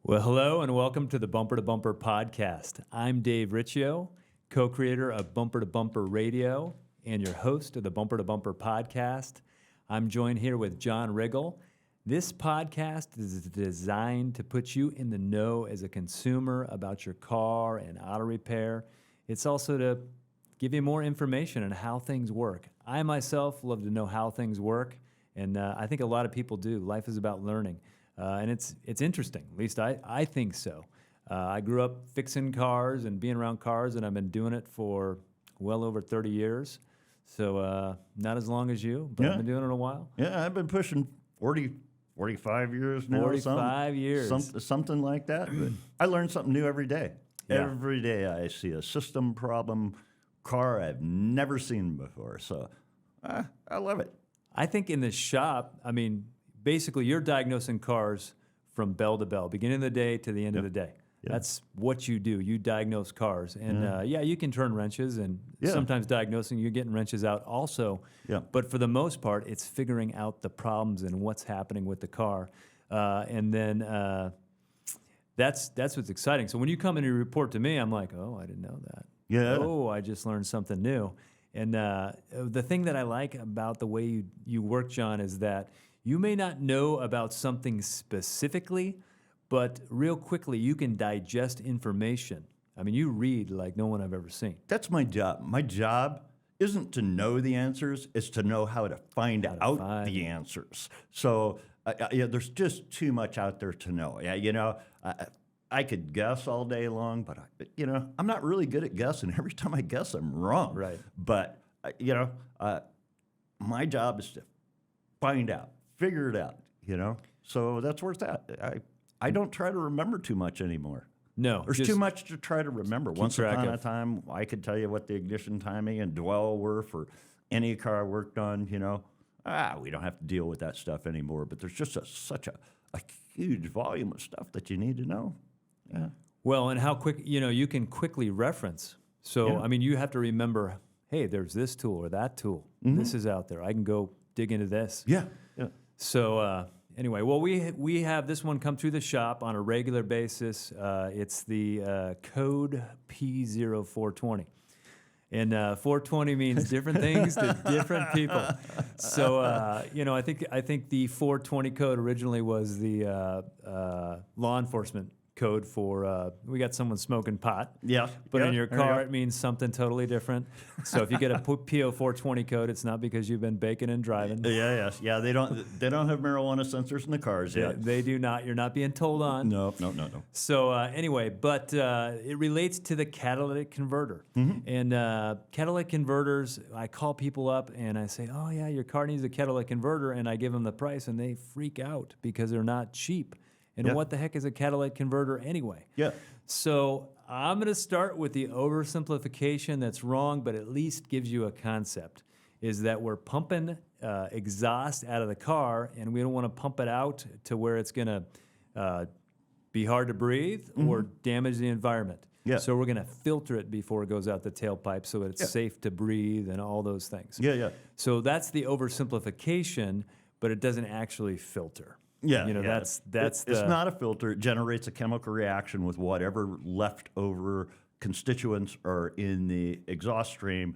Well, hello and welcome to the Bumper to Bumper podcast. I'm Dave Riccio, co-creator of Bumper to Bumper Radio and your host of the Bumper to Bumper podcast. I'm joined here with John Riggle. This podcast is designed to put you in the know as a consumer about your car and auto repair. It's also to give you more information on how things work. I myself love to know how things work, and I think a lot of people do. Life is about learning. And it's interesting, at least I think so. I grew up fixing cars and being around cars, and I've been doing it for well over 30 years. So not as long as you, but I've been doing it a while. Yeah, I've been pushing 45 years now. 45 years. Something like that. But I learn something new every day. Yeah. Every day I see a system problem, car I've never seen before. So I love it. I think in the shop, basically, you're diagnosing cars from bell to bell, beginning of the day to the end of the day. Yep. That's what you do. You diagnose cars. And you can turn wrenches, and sometimes diagnosing, you're getting wrenches out also. Yeah. But for the most part, it's figuring out the problems and what's happening with the car. And then that's what's exciting. So when you come in and you report to me, I'm like, oh, I didn't know that. Yeah. Oh, I just learned something new. And the thing that I like about the way you work, John, is that you may not know about something specifically, but real quickly you can digest information. You read like no one I've ever seen. That's my job. My job isn't to know the answers, it's to know how to find out the answers. So there's just too much out there to know. I could guess all day long, but I'm not really good at guessing. Every time I guess, I'm wrong. Right. But my job is to find out, figure it out. So that's where it's at. I don't try to remember too much anymore. No, there's too much to try to remember. Once upon a time, I could tell you what the ignition timing and dwell were for any car I worked on. We don't have to deal with that stuff anymore. But there's just such a huge volume of stuff that you need to know. Yeah. Well, and how quick, you can quickly reference. So, you have to remember, hey, there's this tool or that tool. Mm-hmm. This is out there. I can go dig into this. Yeah. So, anyway, well, we have this one come through the shop on a regular basis. It's the code P0420. And 420 means different things to different people. So, I think the 420 code originally was the law enforcement code for, we got someone smoking pot. Yeah. But in your car, it means something totally different. So if you get a P0420 code, it's not because you've been baking and driving. Yeah. They don't have marijuana sensors in the cars yet. Yeah, they do not. You're not being told on. No. So anyway, but it relates to the catalytic converter. Mm-hmm. And catalytic converters, I call people up and I say, oh yeah, your car needs a catalytic converter, and I give them the price, and they freak out because they're not cheap. And what the heck is a catalytic converter anyway? Yeah. So I'm going to start with the oversimplification that's wrong, but at least gives you a concept, is that we're pumping exhaust out of the car, and we don't want to pump it out to where it's going to be hard to breathe or damage the environment. Yeah. So we're going to filter it before it goes out the tailpipe so that it's safe to breathe and all those things. Yeah. So that's the oversimplification, but it doesn't actually filter. Yeah, that's it's not a filter. It generates a chemical reaction with whatever leftover constituents are in the exhaust stream.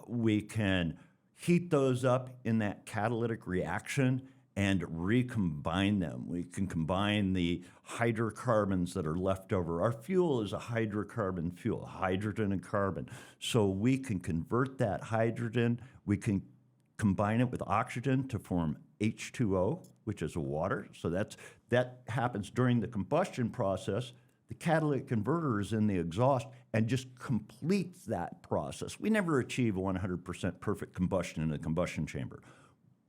We can heat those up in that catalytic reaction and recombine them. We can combine the hydrocarbons that are left over. Our fuel is a hydrocarbon fuel, hydrogen and carbon. So we can convert that hydrogen. We can combine it with oxygen to form H2O, which is water. So that happens during the combustion process. The catalytic converter is in the exhaust and just completes that process. We never achieve 100% perfect combustion in the combustion chamber.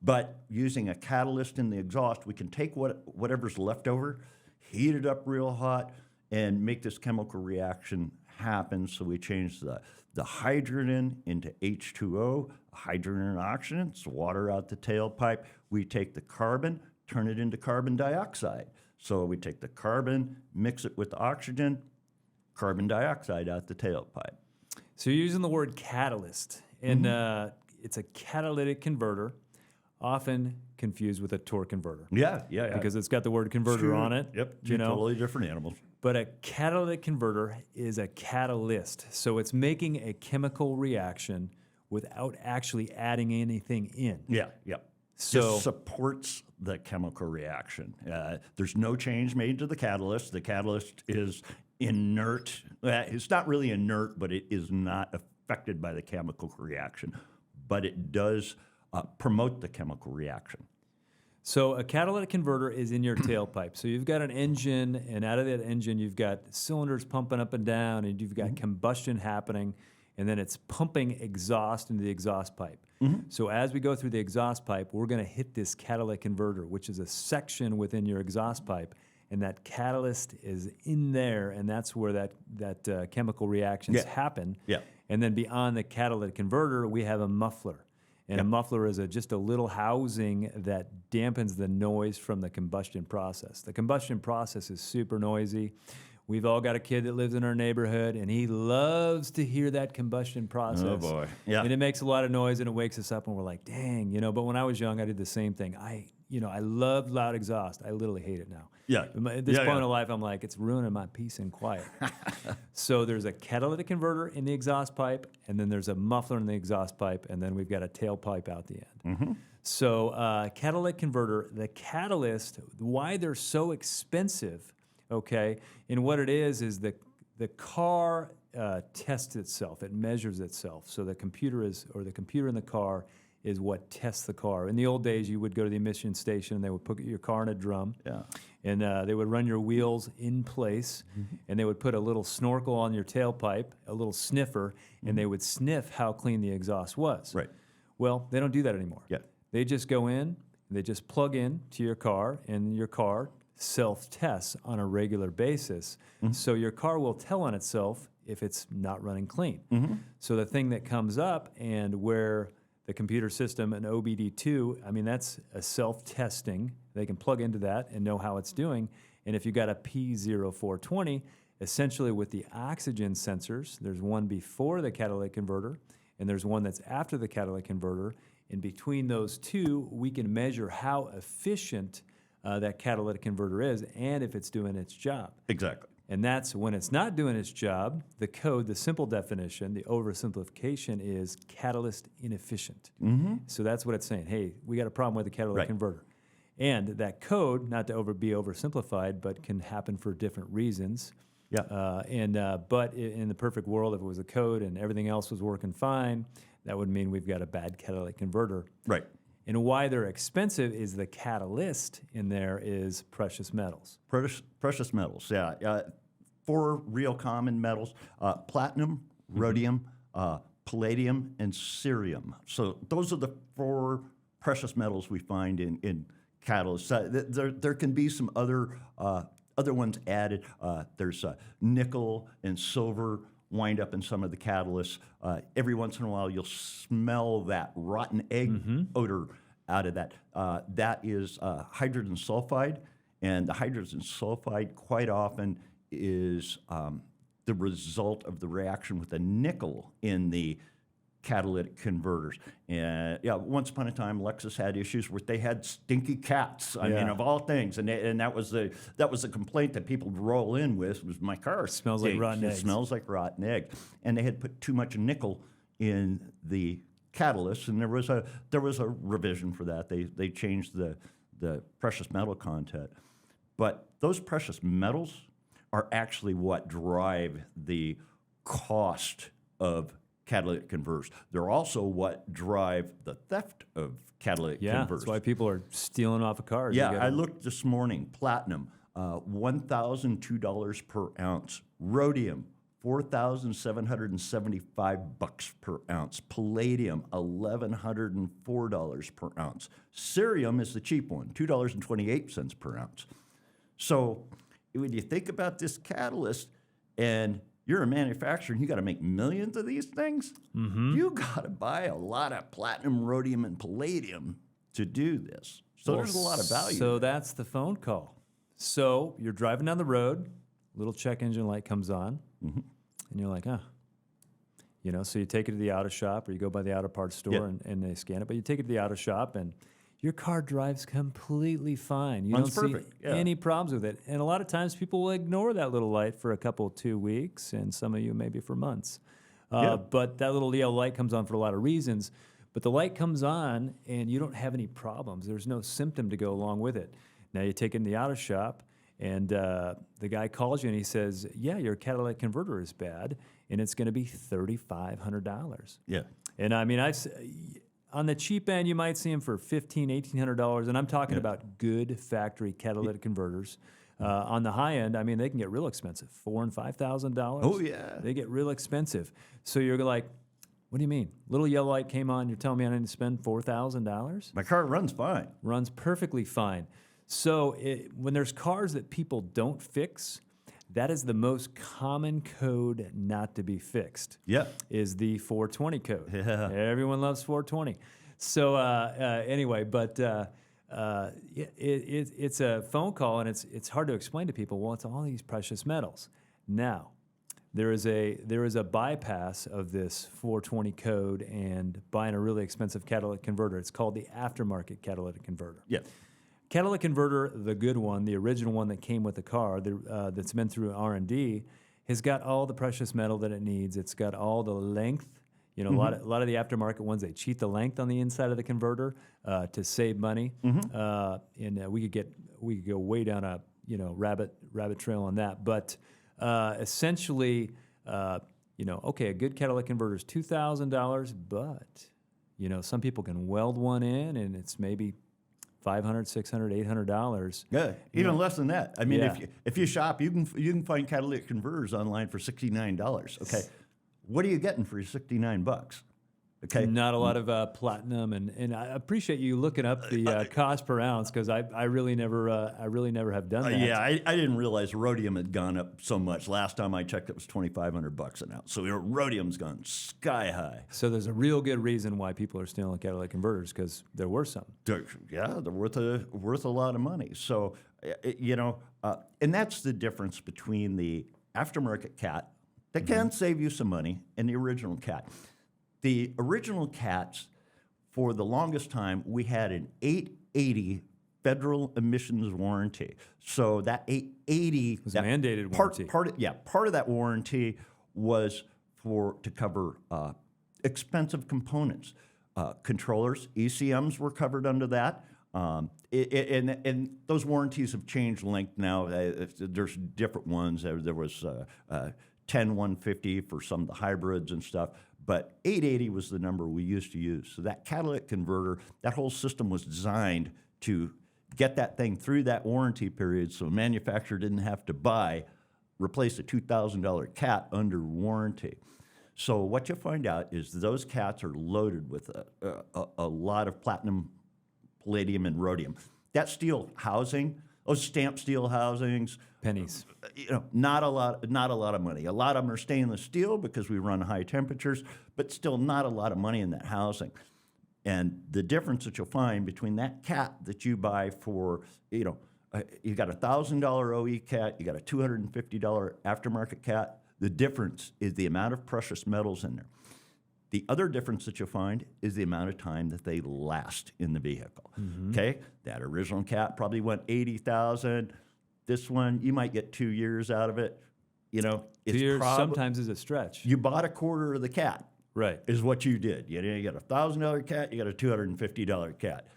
But using a catalyst in the exhaust, we can take whatever's left over, heat it up real hot, and make this chemical reaction happen. So we change the hydrogen into H2O, hydrogen and oxygen, it's water out the tailpipe. We take the carbon, turn it into carbon dioxide. So we take the carbon, mix it with the oxygen, carbon dioxide out the tailpipe. So you're using the word catalyst, and it's a catalytic converter. often confused with a torque converter. Yeah. Because it's got the word converter on it. Yep, you know. totally different animals. But a catalytic converter is a catalyst. So it's making a chemical reaction without actually adding anything in. Yeah. So Just supports the chemical reaction. There's no change made to the catalyst. The catalyst is inert. It's not really inert, but it is not affected by the chemical reaction. But it does promote the chemical reaction. So a catalytic converter is in your tailpipe. So you've got an engine, and out of that engine, you've got cylinders pumping up and down, and you've got combustion happening, and then it's pumping exhaust into the exhaust pipe. So as we go through the exhaust pipe, we're going to hit this catalytic converter, which is a section within your exhaust pipe, and that catalyst is in there, and that's where that chemical reactions happen. Yeah. And then beyond the catalytic converter, we have a muffler. And a muffler is just a little housing that dampens the noise from the combustion process. The combustion process is super noisy. We've all got a kid that lives in our neighborhood, and he loves to hear that combustion process. Oh, boy. Yeah. And it makes a lot of noise, and it wakes us up, and we're like, dang, But when I was young, I did the same thing. I loved loud exhaust. I literally hate it now. Yeah. At this point in life, I'm like, it's ruining my peace and quiet. So there's a catalytic converter in the exhaust pipe, and then there's a muffler in the exhaust pipe, and then we've got a tailpipe out the end. So catalytic converter, the catalyst, why they're so expensive, okay, and what it is the car tests itself. It measures itself. So the computer in the car is what tests the car. In the old days, you would go to the emission station, and they would put your car in a drum. Yeah. And they would run your wheels in place, and they would put a little snorkel on your tailpipe, a little sniffer, and they would sniff how clean the exhaust was. Right. Well, they don't do that anymore. Yeah. They just go in, they just plug in to your car, and your car self-tests on a regular basis. So your car will tell on itself if it's not running clean. So the thing that comes up, and where the computer system, an OBD2, that's a self-testing. They can plug into that and know how it's doing. And if you got a P0420, essentially with the oxygen sensors, there's one before the catalytic converter, and there's one that's after the catalytic converter. And between those two, we can measure how efficient that catalytic converter is and if it's doing its job. Exactly. And that's when it's not doing its job, the code, the simple definition, the oversimplification is catalyst inefficient. So that's what it's saying. Hey, we got a problem with the catalytic converter. And that code, not to be oversimplified, but can happen for different reasons. Yeah. But in the perfect world, if it was a code and everything else was working fine, that would mean we've got a bad catalytic converter. Right. And why they're expensive is the catalyst in there is precious metals. Precious metals, yeah. 4 real common metals, platinum, rhodium, palladium, and cerium. So those are the 4 precious metals we find in catalysts. There can be some other ones added. There's nickel and silver wind up in some of the catalysts. Every once in a while, you'll smell that rotten egg odor out of that. That is hydrogen sulfide, and the hydrogen sulfide quite often is the result of the reaction with the nickel in the catalytic converters. And once upon a time, Lexus had issues where they had stinky cats. I mean, of all things, and that was the complaint that people would roll in with was my car smells like rotten eggs. It smells like rotten egg, and they had put too much nickel in the catalyst, and there was a revision for that. They changed the precious metal content, but those precious metals are actually what drive the cost of catalytic converters. They're also what drive the theft of catalytic converters. That's why people are stealing off of cars. Yeah, I looked this morning. Platinum, $1,002 per ounce. Rhodium, $4,775 per ounce. Palladium, $1,104 per ounce. Cerium is the cheap one, $2.28 per ounce. So when you think about this catalyst, and you're a manufacturer and you got to make millions of these things, you got to buy a lot of platinum, rhodium, and palladium to do this. So there's a lot of value. So that's the phone call. So you're driving down the road, little check engine light comes on, and you're like, so you take it to the auto shop, or you go by the auto parts store and they scan it. But you take it to the auto shop, and your car drives completely fine. You Runs don't see perfect, yeah. any problems with it. And a lot of times people will ignore that little light for a couple, 2 weeks, and some of you maybe for months. Yeah. But that little yellow light comes on for a lot of reasons. But the light comes on, and you don't have any problems. There's no symptom to go along with it. Now you take it in the auto shop, and the guy calls you, and he says, yeah, your catalytic converter is bad, and it's going to be $3,500. Yeah. And I mean, on the cheap end, you might see them for $1,500, $1,800, and I'm talking about good factory catalytic converters. On the high end, I mean, they can get real expensive, $4,000 and $5,000. Oh, yeah. They get real expensive. So you're like, what do you mean? Little yellow light came on, you're telling me I need to spend $4,000? My car runs fine. Runs perfectly fine. So when there's cars that people don't fix, that is the most common code not to be fixed. Yeah. Is the 420 code. Yeah. Everyone loves 420. So anyway, but it's a phone call, and it's hard to explain to people. Well, it's all these precious metals. Now, there is a bypass of this 420 code and buying a really expensive catalytic converter. It's called the aftermarket catalytic converter. Yeah. Catalytic converter, the good one, the original one that came with the car, that's been through R&D, has got all the precious metal that it needs. It's got all the length. You know, a lot of the aftermarket ones, they cheat the length on the inside of the converter to save money. And we could go way down a rabbit trail on that. But essentially, okay, a good catalytic converter is $2,000, but some people can weld one in, and it's maybe $500, $600, $800. Yeah, even less than that. I mean, Yeah. if you shop, you can find catalytic converters online for $69. Okay, what are you getting for your $69? Okay, Not a lot of platinum, and I appreciate you looking up the cost per ounce, because I really never have done that. yeah, I didn't realize rhodium had gone up so much. Last time I checked, it was $2,500 an ounce. So rhodium's gone sky high. So there's a real good reason why people are stealing catalytic converters, because they're worth something. They're worth a lot of money. So and that's the difference between the aftermarket cat that can save you some money and the original cat. The original cats, for the longest time, we had an 880 federal emissions warranty. So that 880 was a mandated warranty. Part of that warranty was to cover expensive components. Controllers, ECMs were covered under that. And those warranties have changed length now. There's different ones. There was 10150 for some of the hybrids and stuff. But 880 was the number we used to use. So that catalytic converter, that whole system was designed to get that thing through that warranty period, so a manufacturer didn't have to replace a $2,000 cat under warranty. So what you find out is those cats are loaded with a lot of platinum, palladium, and rhodium. That steel housing, those stamped steel housings, Pennies. Not a lot of money. A lot of them are stainless steel because we run high temperatures, but still not a lot of money in that housing. And the difference that you'll find between that cat that you buy for, you got a $1,000 OE cat, you got a $250 aftermarket cat. The difference is the amount of precious metals in there. The other difference that you'll find is the amount of time that they last in the vehicle. Okay, that original cat probably went 80,000. This one, you might get 2 years out of it. 2 years sometimes is a stretch. You bought a quarter of the cat. Right. Is what you did. You got a $1,000 cat, you got a $250 cat.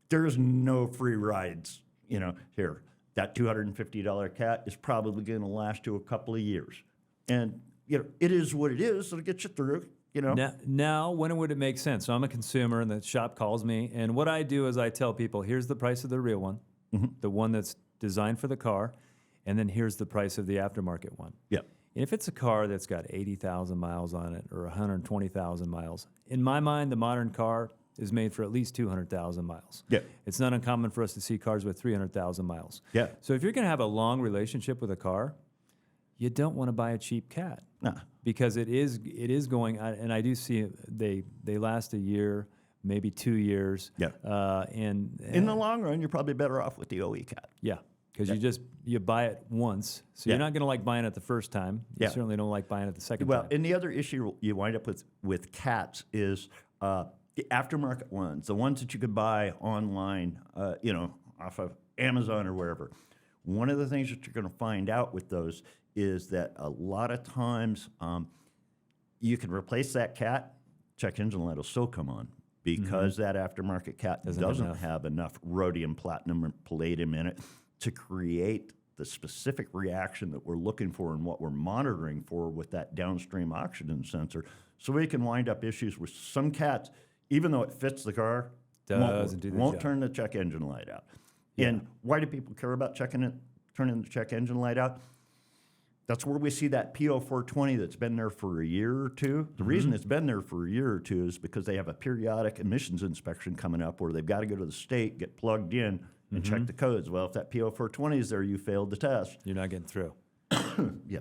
There's no free rides, here. That $250 cat is probably going to last you a couple of years. And, it is what it is, so it gets you through, Now, when would it make sense? So I'm a consumer, and the shop calls me, and what I do is I tell people, here's the price of the real one, the one that's designed for the car, and then here's the price of the aftermarket one. Yeah. And if it's a car that's got 80,000 miles on it or 120,000 miles, in my mind, the modern car is made for at least 200,000 miles. Yeah. It's not uncommon for us to see cars with 300,000 miles. Yeah. So if you're going to have a long relationship with a car, you don't want to buy a cheap cat. Nah. Because it is going, and I do see they last a year, maybe 2 years. Yeah. And in the long run, you're probably better off with the OE cat. Yeah. Because you buy it once, so you're not going to like buying it the first time. You certainly don't like buying it the second time. Well, and the other issue you wind up with cats is the aftermarket ones, the ones that you could buy online, off of Amazon or wherever. One of the things that you're going to find out with those is that a lot of times you can replace that cat, check engine light will still come on because that aftermarket cat doesn't have enough rhodium, platinum, or palladium in it to create the specific reaction that we're looking for and what we're monitoring for with that downstream oxygen sensor. So we can wind up issues with some cats, even though it fits the car, won't turn the check engine light out. Yeah. And why do people care about turning the check engine light out? That's where we see that P0420 that's been there for a year or two. The reason it's been there for a year or two is because they have a periodic emissions inspection coming up where they've got to go to the state, get plugged in, and check the codes. Well, if that P0420 is there, you failed the test. You're not getting through. Yeah.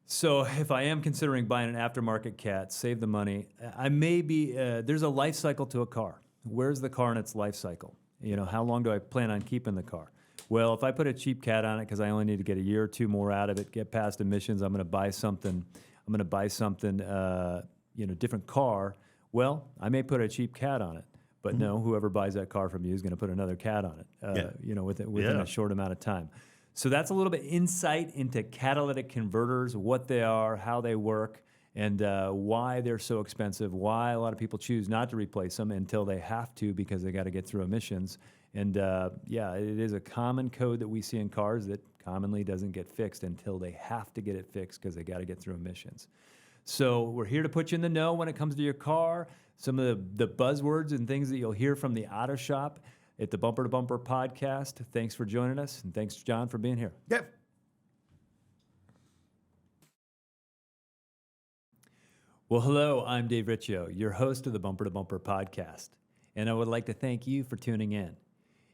So if I am considering buying an aftermarket cat, save the money, I may be, there's a life cycle to a car. Where's the car in its life cycle? How long do I plan on keeping the car? Well, if I put a cheap cat on it because I only need to get a year or two more out of it, get past emissions, I'm going to buy something, different car. Well, I may put a cheap cat on it. But no, whoever buys that car from you is going to put another cat on it, within a short amount of time. So that's a little bit insight into catalytic converters, what they are, how they work, and why they're so expensive, why a lot of people choose not to replace them until they have to because they got to get through emissions. And it is a common code that we see in cars that commonly doesn't get fixed until they have to get it fixed because they got to get through emissions. So we're here to put you in the know when it comes to your car, some of the buzzwords and things that you'll hear from the auto shop at the Bumper to Bumper podcast. Thanks for joining us, and thanks, John, for being here. Yep. Well, hello, I'm Dave Riccio, your host of the Bumper to Bumper podcast, and I would like to thank you for tuning in.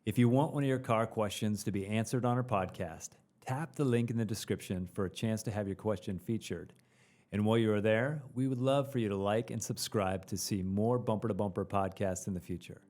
If you want one of your car questions to be answered on our podcast, tap the link in the description for a chance to have your question featured. And while you are there, we would love for you to like and subscribe to see more Bumper to Bumper podcasts in the future.